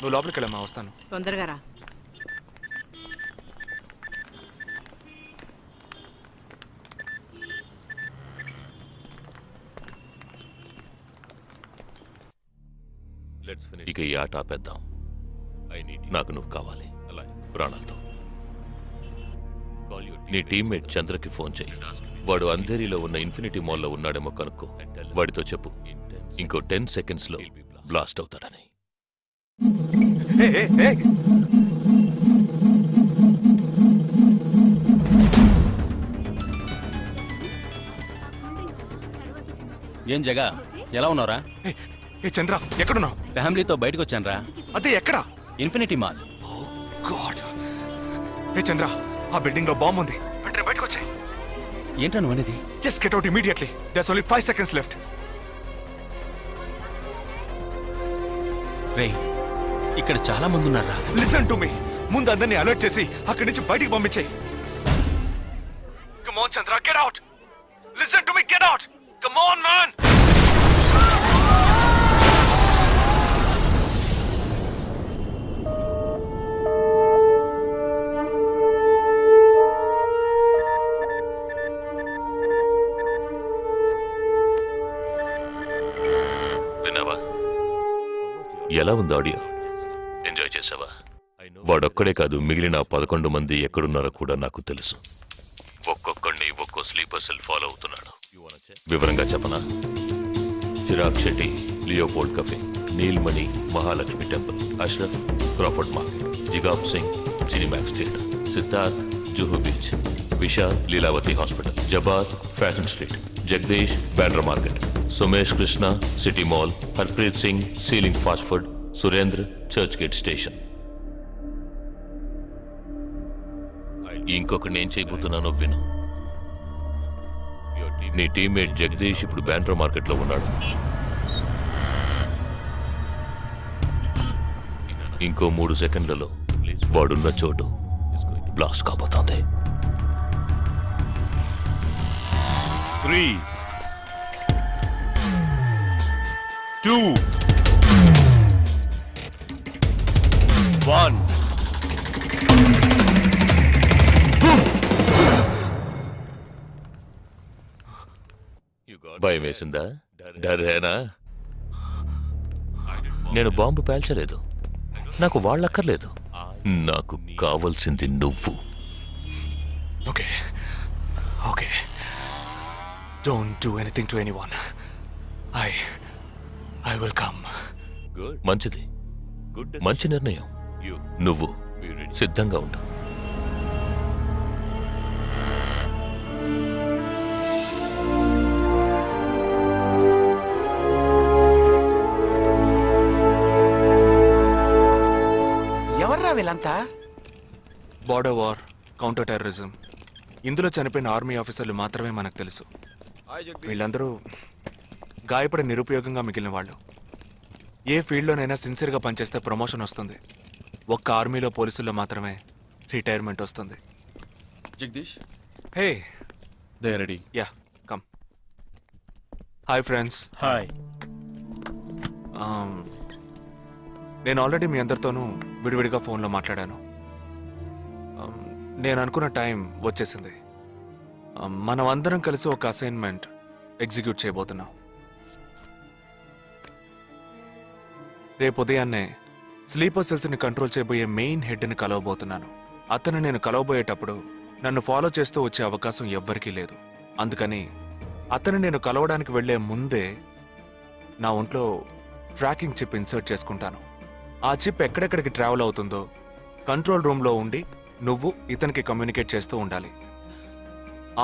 నువ్వు లోపలికి వెళ్ళమ్మా, వస్తాను. తొందరగా రా. ఇక ఈ ఆట ఆపేద్దాం. నాకు నువ్వు కావాలి ప్రాణాలతో. నీ టీమ్మేట్ చంద్రకి ఫోన్ చెయ్యి. వాడు అంధేరిలో ఉన్న ఇన్ఫినిటీ మాల్లో ఉన్నాడేమో కనుక్కో. వాడితో చెప్పు ఇంకో 10 సెకండ్స్లో బ్లాస్ట్ అవుతాడని. ఏం జగా, ఎలా ఉన్నారా? ఏ చంద్ర, ఎక్కడున్నావు? ఫ్యామిలీతో బయటకు వచ్చాను రా. అదే ఎక్కడా? Infinity mall. గాడ్. ఏ చంద్ర, ఆ బిల్డింగ్ లో బాంబు ఉంది. వెంటనే బయటకు వచ్చాయి. ఏంటా నువ్వు అనేది? Just get out immediately. There's only 5 seconds left. రేయ్, ఇక్కడ చాలా మంది ఉన్నారా? Listen to me. ముందు అందరినీ అలర్ట్ చేసి అక్కడి నుంచి బయటికి పంపించేయి. Come on Chandra, get out. Listen to me, get out. Come on man. విన్నావా? ఎలా ఉంది ఆడియో? ఎంజాయ్ చేసావా? వాడొక్కడే కాదు, మిగిలిన 11 మంది ఎక్కడున్నారో కూడా నాకు తెలుసు. ఒక్కొక్కడిని ఒక్కో స్లీపర్ సెల్ ఫాలో అవుతున్నాడు. వివరంగా చెప్పనా? Chirag Shetty, Leopold Cafe, Nilmani, Mahalakshmi temple, Ashraf, Crawford Market, జిగాబ్ Singh, Cinemax theatre, Siddharth, Juhu beach, Vishal, Lilavati hospital, Jabbar, fashion street, Jagdish, Bandra market, Sumesh Krishna, city mall, Harpreet Singh, సీలింగ్ fast food, Surendra, Churchgate station. ఇంకొకటి నేను చేయబోతున్నానో విను. నీ టీమ్మేట్ జగదీష్ ఇప్పుడు బ్యాండ్రా మార్కెట్లో ఉన్నాడు. ఇంకో 3 సెకండ్లలో వాడున్న చోటు బ్లాస్ట్ కాబోతోంది. 3, 2, 1. భయం వేసిందా? డరేనా? నేను బాంబు పేల్చలేదు. నాకు వాళ్ళక్కర్లేదు. నాకు కావలసింది నువ్వు. Okay okay, don't do anything to anyone. I will come. మంచిది, మంచి నిర్ణయం. నువ్వు సిద్ధంగా ఉండు. ఎవర్రా వీళ్ళంతా? బార్డర్ వార్, కౌంటర్ టెర్రరిజం, ఇందులో చనిపోయిన ఆర్మీ ఆఫీసర్లు మాత్రమే మనకు తెలుసు. వీళ్ళందరూ గాయపడి నిరుపయోగంగా మిగిలిన వాళ్ళు. ఏ ఫీల్డ్లోనైనా సిన్సియర్గా పనిచేస్తే ప్రమోషన్ వస్తుంది. ఒక్క ఆర్మీలో పోలీసుల్లో మాత్రమే రిటైర్మెంట్ వస్తుంది. Jagdish, hey, they ready. Yeah, come. Hi friends. Hi. నేను ఆల్రెడీ మీ అందరితోనూ విడివిడిగా ఫోన్లో మాట్లాడాను. నేను అనుకున్న టైం వచ్చేసింది. మనం అందరం కలిసి ఒక అసైన్మెంట్ ఎగ్జిక్యూట్ చేయబోతున్నాం. రేపు ఉదయాన్నే స్లీపర్ సెల్స్ని కంట్రోల్ చేయబోయే మెయిన్ హెడ్ని కలవబోతున్నాను. అతను నేను కలవబోయేటప్పుడు నన్ను ఫాలో చేస్తూ వచ్చే అవకాశం ఎవ్వరికీ లేదు. అందుకని అతను నేను కలవడానికి వెళ్లే ముందే నా ఒంట్లో ట్రాకింగ్ చిప్ ఇన్సర్ట్ చేసుకుంటాను. ఆ చిప్ ఎక్కడెక్కడికి ట్రావెల్ అవుతుందో కంట్రోల్ రూమ్లో ఉండి నువ్వు ఇతనికి కమ్యూనికేట్ చేస్తూ ఉండాలి.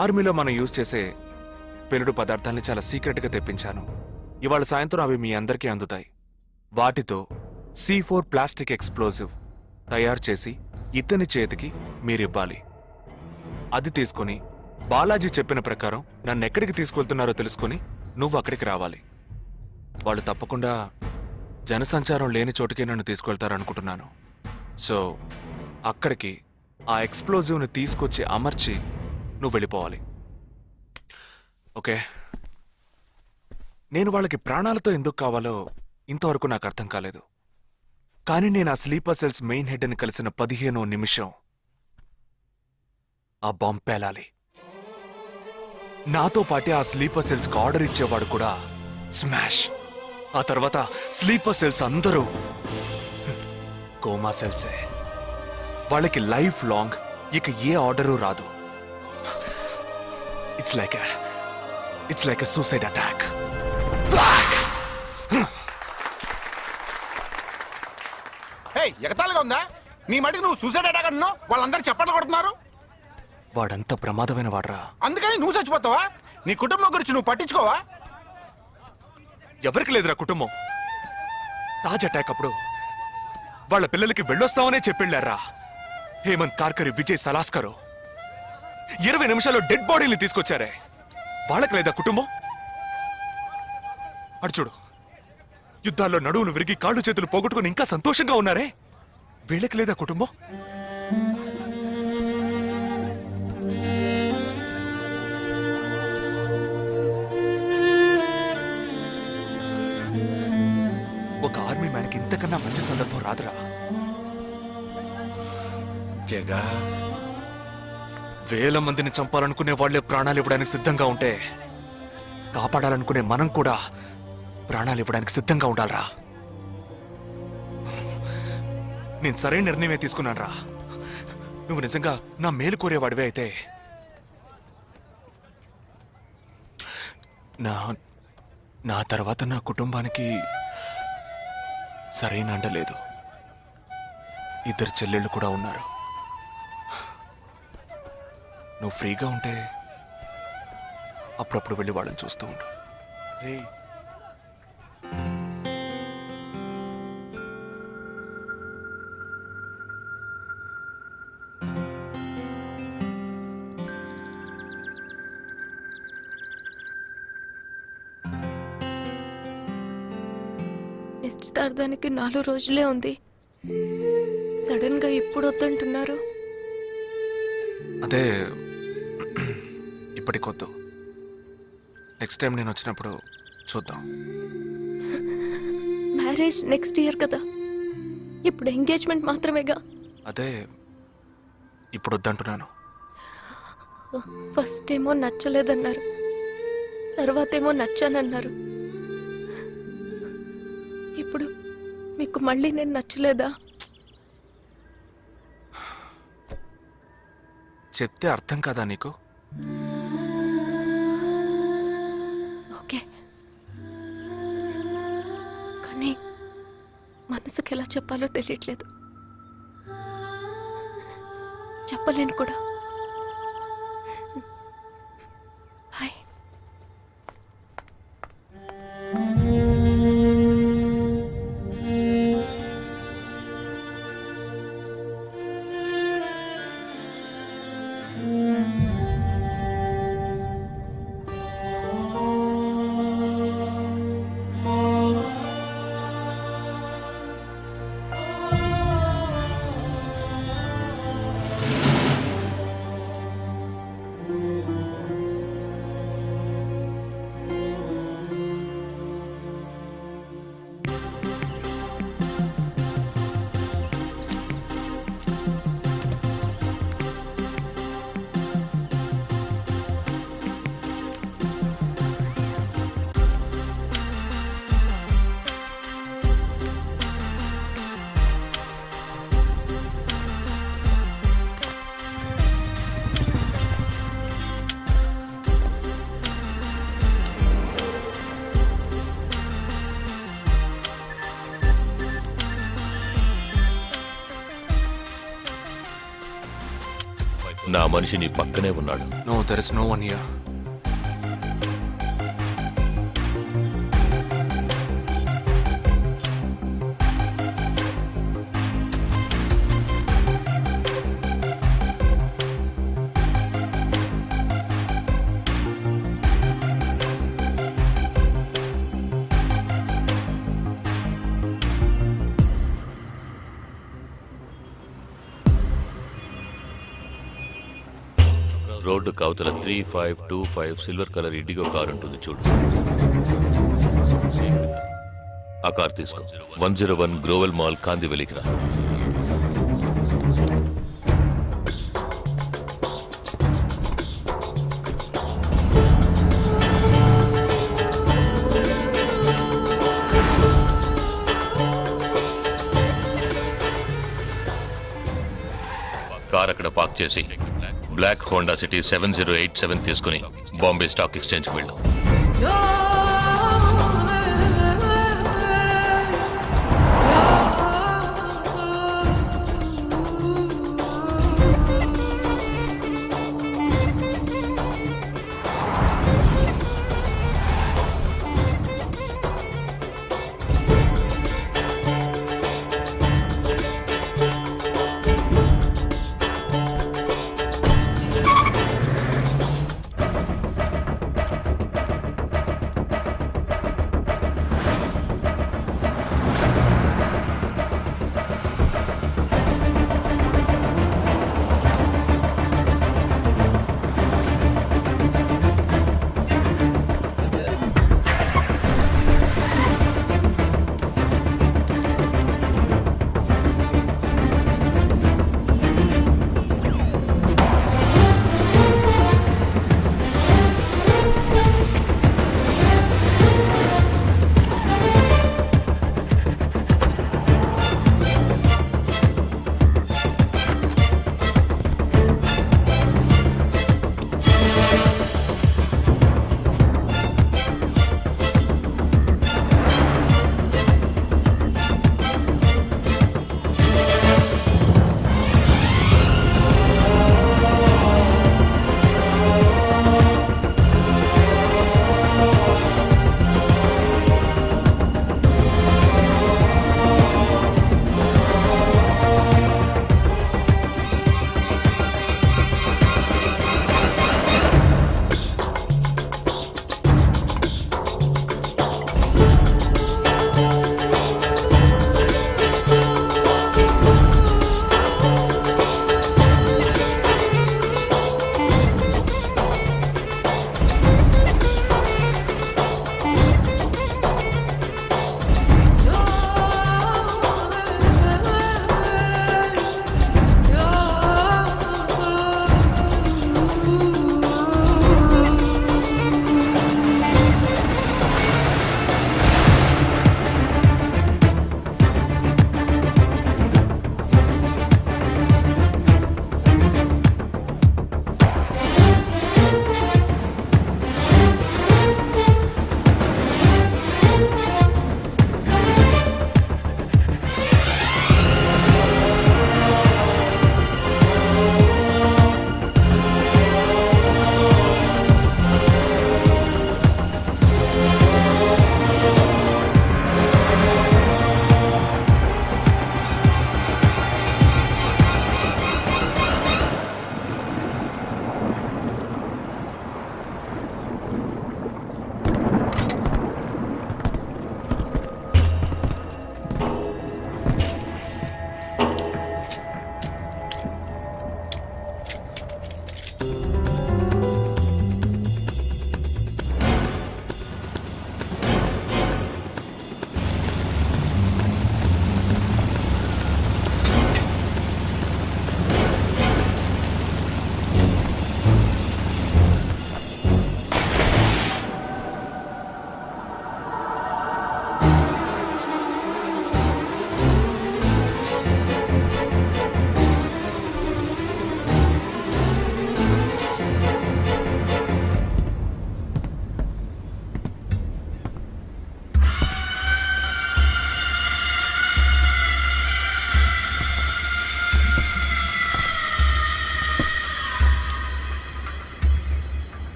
ఆర్మీలో మనం యూజ్ చేసే పెలుడు పదార్థాన్ని చాలా సీక్రెట్గా తెప్పించాను. ఇవాళ సాయంత్రం అవి మీ అందరికీ అందుతాయి. వాటితో C4 ప్లాస్టిక్ ఎక్స్ప్లోజివ్ తయారు చేసి ఇతని చేతికి మీరివ్వాలి. అది తీసుకుని బాలాజీ చెప్పిన ప్రకారం నన్ను ఎక్కడికి తీసుకెళ్తున్నారో తెలుసుకుని నువ్వు అక్కడికి రావాలి. వాళ్ళు తప్పకుండా జనసంచారం లేని చోటుకే నన్ను తీసుకెళ్తారనుకుంటున్నాను. సో అక్కడికి ఆ ఎక్స్ప్లోజివ్ని తీసుకొచ్చి అమర్చి నువ్వు వెళ్ళిపోవాలి. ఓకే? నేను వాళ్ళకి ప్రాణాలతో ఎందుకు కావాలో ఇంతవరకు నాకు అర్థం కాలేదు. కానీ నేను ఆ స్లీపర్ సెల్స్ మెయిన్ హెడ్ ని కలిసిన 15వ నిమిషం ఆ బాంబ్ పేలాలి. నాతో పాటే ఆ స్లీపర్ సెల్స్ కి ఆర్డర్ ఇచ్చేవాడు కూడా స్మాష్. ఆ తర్వాత స్లీపర్ సెల్స్ అందరూ కోమా సెల్సే. వాళ్ళకి లైఫ్ లాంగ్ ఇక ఏ ఆర్డరు రాదు. It's like a suicide attack. Hey, ఎగతాళిగా ఉందా? నీ మటుకు నువ్వు సూసైడ్ అటాక్ అన్నావు, వాళ్ళందరూ చప్పట్లు కొడుతున్నారు. వాడంత ప్రమాదమైన వాడ్రా. అందుకని నువ్వు చచ్చిపోతావా? నీ కుటుంబం గురించి నువ్వు పట్టించుకోవా? ఎవరికి లేదురా కుటుంబం. తాజ్ అటాక్ అప్పుడు వాళ్ళ పిల్లలకి వెళ్ళొస్తామనే చెప్పెళ్ళారా హేమంత్ కార్కరి, విజయ్ సలాస్కరు. 20 నిమిషాల్లో డెడ్ బాడీని తీసుకొచ్చారే. వాళ్ళకి లేదా కుటుంబం? అటు చూడు, యుద్ధాల్లో నడువులు విరిగి కాళ్ళు చేతులు పోగొట్టుకుని ఇంకా సంతోషంగా ఉన్నారే. వీళ్ళకి లేదా కుటుంబం? ఒక ఆర్మీ మ్యాన్కి ఇంతకన్నా మంచి సందర్భం రాదురా. జగా, వేల మందిని చంపాలనుకునే వాళ్లే ప్రాణాలు ఇవ్వడానికి సిద్ధంగా ఉంటే కాపాడాలనుకునే మనం కూడా ప్రాణాలు ఇవ్వడానికి సిద్ధంగా ఉండాలరా. నేను సరైన నిర్ణయమే తీసుకున్నాను రా. నువ్వు నిజంగా నా మేలు కోరేవాడివే అయితే నా తర్వాత నా కుటుంబానికి సరైన అండ లేదు. 2 చెల్లెళ్ళు కూడా ఉన్నారు. నువ్వు ఫ్రీగా ఉంటే అప్పుడప్పుడు వెళ్ళి వాళ్ళని చూస్తూ ఉండు. నిశ్చితార్థానికి 4 రోజులే ఉంది. సడన్ గా ఇప్పుడు వద్దంటున్నారు. అదే ఇప్పటికొద్దు. నెక్స్ట్ టైం నేను వచ్చినప్పుడు చూద్దాం. మ్యారేజ్ నెక్స్ట్ ఇయర్ కదా, ఇప్పుడు ఎంగేజ్మెంట్ మాత్రమేగా. అదే ఇప్పుడు వద్దంటున్నాను. ఫస్ట్ ఏమో నచ్చలేదన్నారు, తర్వాతేమో నచ్చానన్నారు. ఇప్పుడు మీకు మళ్ళీ నేను నచ్చలేదా? చెప్తే అర్థం కాదా నీకు? ఓకే, కానీ మనసుకి ఎలా చెప్పాలో తెలియట్లేదు. చెప్పలేను కూడా. హాయ్. నా మనిషి నీ పక్కనే ఉన్నాడు. No, there is no one here. Road కవతల 3525 సిల్వర్ కలర్ ఇండిగో కారు ఉంటుంది చూడు. ఆ కార్ తీసుకో. 101 గ్రోవెల్ మాల్ కాందివెలికి రా. కార్ అక్కడ పార్క్ చేసి బ్లాక్ హోండా సిటీ 7087 తీసుకుని బాంబే స్టాక్ ఎక్స్చేంజ్కి వెళ్ళు.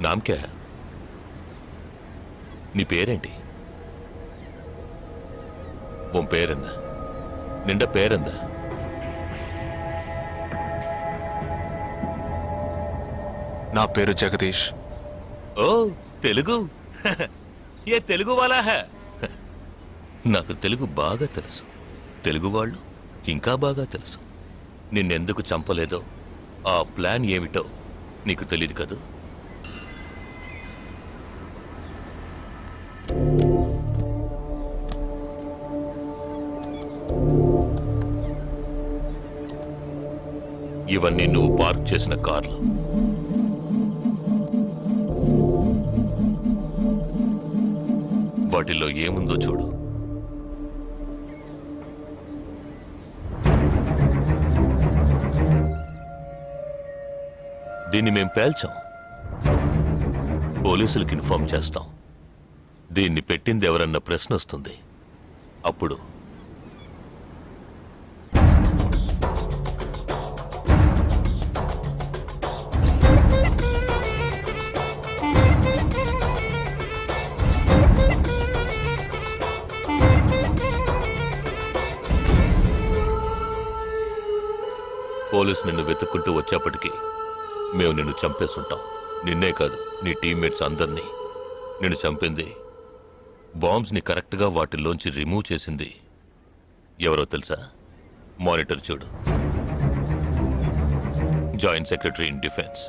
నామ్ క్యా హై? నీ పేరేంటి? ఉన్ పేరెన్న? నిండా పేరెందా? నా పేరు జగదీష్. ఓ తెలుగు. ఏ తెలుగు వాలా హై? నాకు తెలుగు బాగా తెలుసు. తెలుగు వాళ్ళు ఇంకా బాగా తెలుసు. నిన్నెందుకు చంపలేదో ఆ ప్లాన్ ఏమిటో నీకు తెలియదు కదూ. ఇవన్నీ నువ్వు పార్క్ చేసిన కార్లు. వాటిల్లో ఏముందో చూడు. దీన్ని మేం పేల్చాం, పోలీసులకు ఇన్ఫార్మ్ చేస్తాం. దీన్ని పెట్టింది ఎవరన్న ప్రశ్న వస్తుంది. అప్పుడు పోలీసు నిన్ను వెతుక్కుంటూ వచ్చేప్పటికీ మేము నిన్ను చంపేసుంటాం. నిన్నే కాదు, నీ టీమ్మేట్స్ అందరినీ. నిన్ను చంపింది, బాంబ్స్ని కరెక్ట్గా వాటిల్లోంచి రిమూవ్ చేసింది ఎవరో తెలుసా? మానిటర్ చూడు. Joint secretary in defence.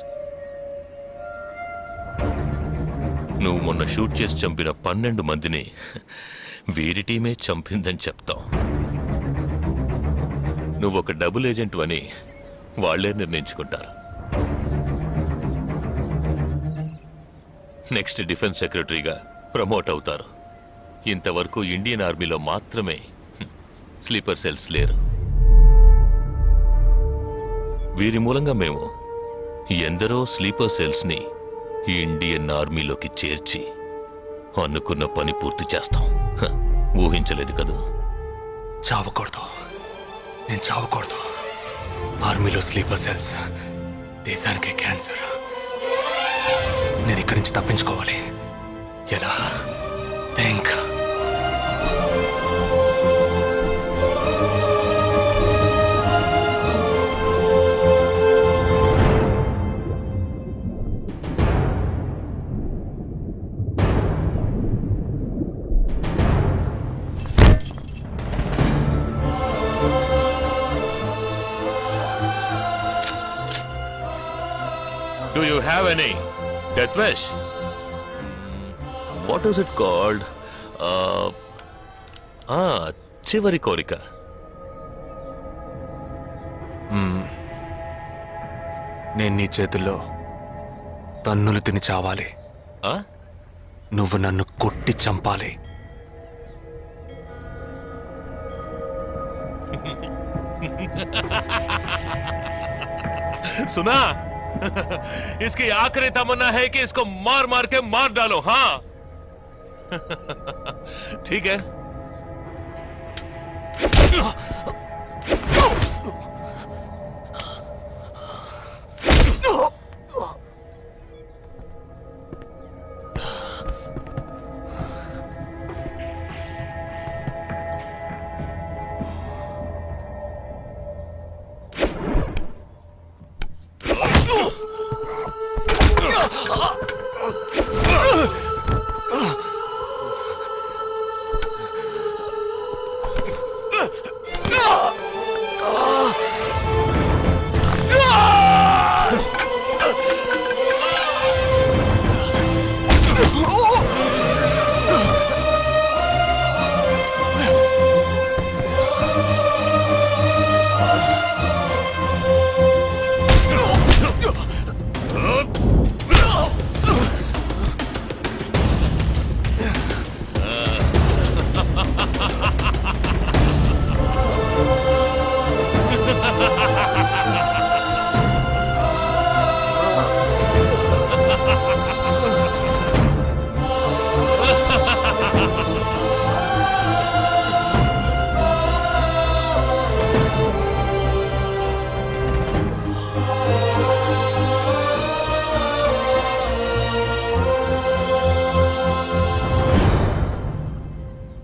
నువ్వు మొన్న షూట్ చేసి చంపిన 12 మందిని వీరి టీమే చంపిందని చెప్తాం. నువ్వు ఒక డబుల్ ఏజెంట్ అని వాళ్లే నిర్ణయించుకుంటారు. నెక్స్ట్ డిఫెన్స్ సెక్రటరీగా ప్రమోట్ అవుతారు. ఇంతవరకు ఇండియన్ ఆర్మీలో మాత్రమే స్లీపర్ సెల్స్ లేరు. వీరి మూలంగా మేము ఎందరో స్లీపర్ సెల్స్ని ఇండియన్ ఆర్మీలోకి చేర్చి అనుకున్న పని పూర్తి చేస్తాం. ఊహించలేదు కదూ? చావకూడదు, నేను చావకూడదు. ఆర్మీలో స్లీపర్ సెల్స్ దేశానికే క్యాన్సర్. నేను ఇక్కడి నుంచి తప్పించుకోవాలి. ఎలా? Think. Do you have any death wish? What is it called? చివరి కోరిక. నేను నీ చేతుల్లో తన్నులు తిని చావాలి. నువ్వు నన్ను కొట్టి చంపాలి. सुना? इसकी आखिरी तमन्ना है कि इसको मार मार के मार डालो. हाँ ठीक है.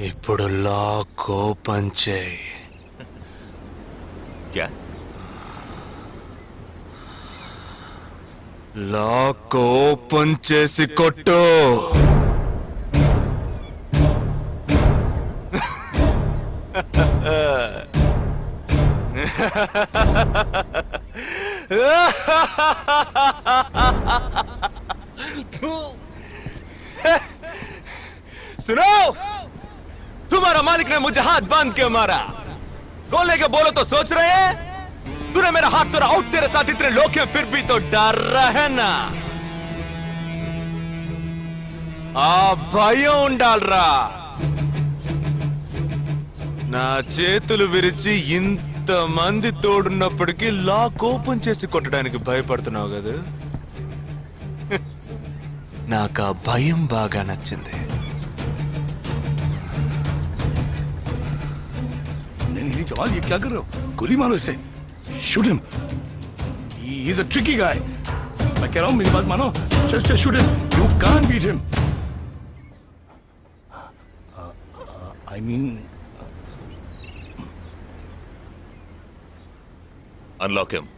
ఇప్పుడు లాక్ ఓపెన్ చేయి. क्या? లాక్ ఓపెన్ చేసి కొట్టు. सुनो, तुम्हारा मालिक ने मुझे हाथ बांध के मारा. गोले के बोलो तो सोच रहे हैं तूने मेरा हाथ तोड़ा और तेरे साथ इतने लोग हैं फिर भी तो डर रहा है ना ఆ భయం ఉండాలరా నా చేతులు విరిచి ఇంతమంది తోడున్నప్పటికీ లాక్ ఓపెన్ చేసి కొట్టడానికి భయపడుతున్నావు కదా నాకు ఆ భయం బాగా నచ్చింది नहीं जवान ये क्या कर रहे हो गोली मारो इसे shoot him he is a tricky guy मैं कह रहा हूं मेरी बात मानो just shoot him you can't beat him I mean unlock him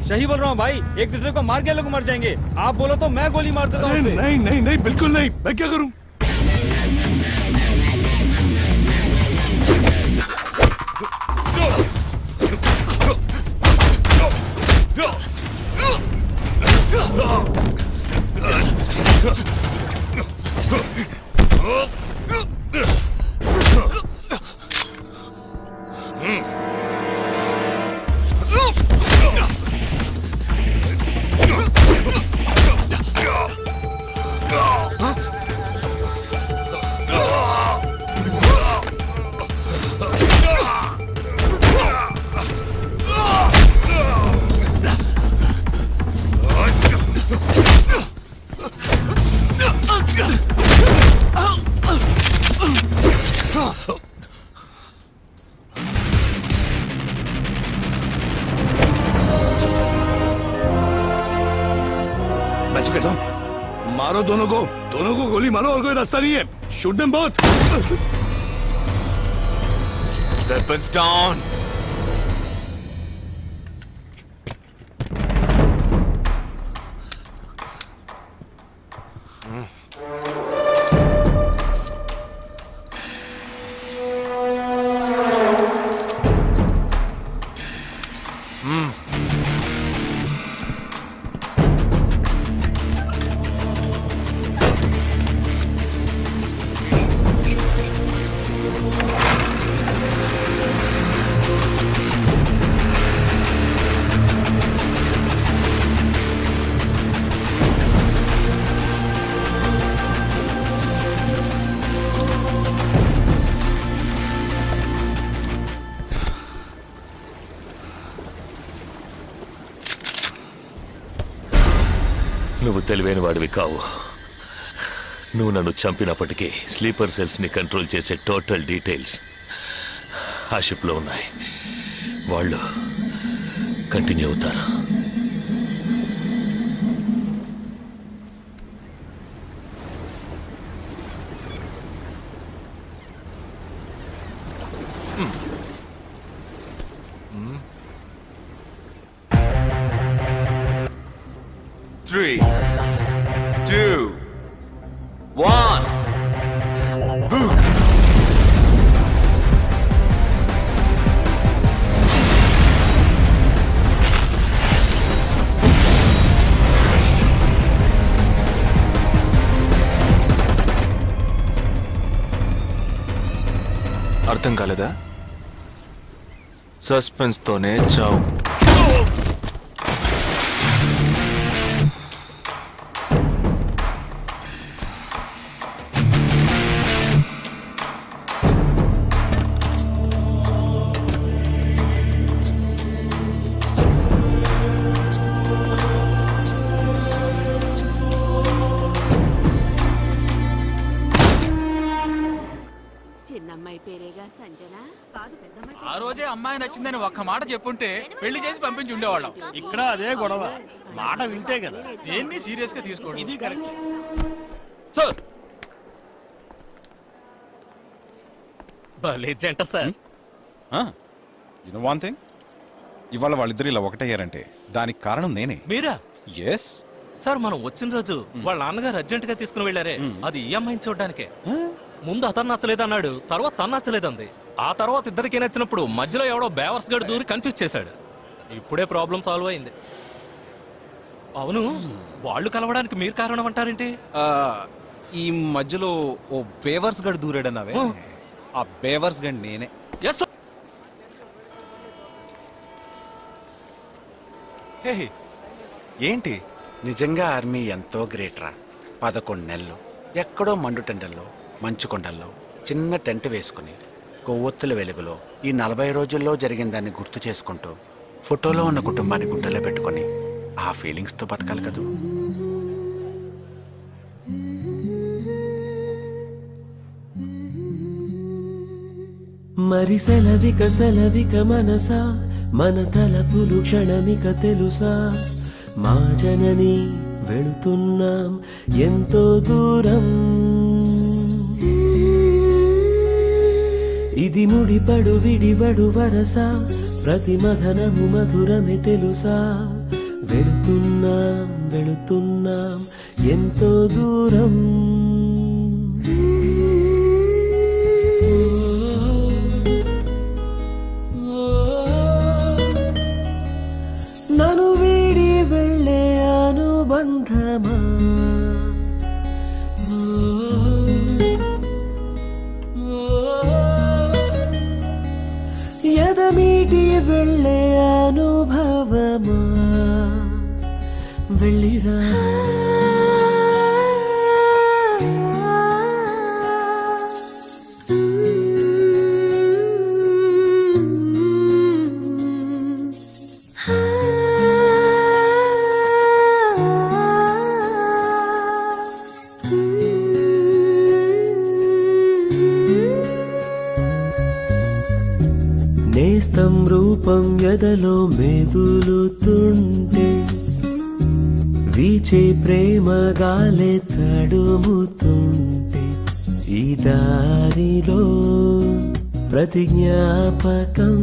सही बोल रहा हूँ भाई एक दूसरे को मार के लोग मर जाएंगे आप बोलो तो मैं गोली मार देता हूँ अरे उसे। नहीं नहीं नहीं बिल्कुल नहीं मैं क्या करूं मैं तो कहता हूं मारो दोनों को गोली मारो और कोई रास्ता नहीं है shoot them both Weapons down. నువ్వు తెలివైన వాడివి కావు. నువ్వు నన్ను చంపినప్పటికీ స్లీపర్ సెల్స్ని కంట్రోల్ చేసే టోటల్ డీటెయిల్స్ ఆ షిప్లో ఉన్నాయి. వాళ్ళు కంటిన్యూ అవుతారు. Three, two, one. అర్థం కాలేదా? సస్పెన్స్ తోనే చావు. చిన్నమ్మాయి పేరేగా సంజన కాదు పెద్దమ్మాయి ఆ రోజే అమ్మాయి నచ్చిందని ఒక్క మాట చెప్పుంటే పెళ్లి చేసి పంపించి ఉండేవాళ్ళం. ఇక్కడ అదే గొడవ, మాట వింటే కదా. దేన్ని సీరియస్ గా తీసుకోండి. ఇది కరెక్ట్. సార్ భలే జంట sir. You know one thing, ఇవాళ వాళ్ళిద్దరు ఇలా ఒకటయ్యారంటే దానికి కారణం నేనే. మీరా? ఎస్ సార్ మనం వచ్చిన రోజు వాళ్ళ నాన్నగారు అర్జెంట్ గా తీసుకుని వెళ్ళారే, అది ఈ అమ్మాయిని చూడడానికే. ముందు అతను నచ్చలేదన్నాడు, తర్వాత తను నచ్చలేదంది. ఆ తర్వాత ఇద్దరికి నచ్చినప్పుడు మధ్యలో ఎవడో బేవర్స్ గడు దూరి కన్ఫ్యూజ్ చేశాడు. ఇప్పుడే ప్రాబ్లం సాల్వ్ అయింది. అవును, వాళ్ళు కలవడానికి మీరు కారణం అంటారేంటి? ఈ మధ్యలో ఓ బేవర్స్ గడ్ దూరాడన్నావే, ఆ బేవర్స్ గడ్ నేనే. ఎస్. హే, ఏంటి? నిజంగా ఆర్మీ ఎంతో గ్రేట్ రా. 11 నెలలు ఎక్కడో మండుటెండల్లో మంచు కొండల్లో చిన్న టెంట్ వేసుకుని కొవ్వొత్తుల వెలుగులో ఈ 40 రోజుల్లో జరిగిన దాన్ని గుర్తు చేసుకుంటూ ఫోటోలో ఉన్న కుటుంబాన్ని గుండెలో పెట్టుకొని ఆ ఫీలింగ్స్తో బతకాలి కదూ. మరి సెలవిక మనసా, మన తలపులు క్షణమిక తెలుసా, మా జనని వెళుతున్నాం ఎంతో దూరం. ఇది ముడిపడు విడివడు వరస, ప్రతి మధనము మధురమే తెలుసా, వెళుతున్నాం ఎంతో దూరం. నన్ను వీడి వెళ్ళే అనుబంధమా, ఎదమీటి వెళ్ళే అనుభవమా, వెళ్ళిరా. నేస్తం రూపం ఎదలో మెదులుతుంటే, వీచే ప్రేమ గాలే తడుముతుంటే, ఈ దారిలో ప్రతి జ్ఞాపకం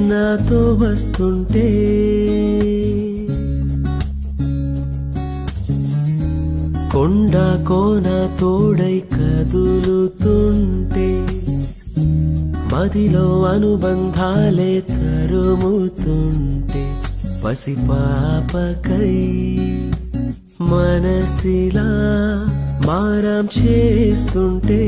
నాతో వస్తుంటే, కొండ కోన తోడై కదులుతుంటే, మదిలో అనుబంధాలే తరుముతుంటే, పసిపాపకై మనసిలా మారం చేస్తుంటే,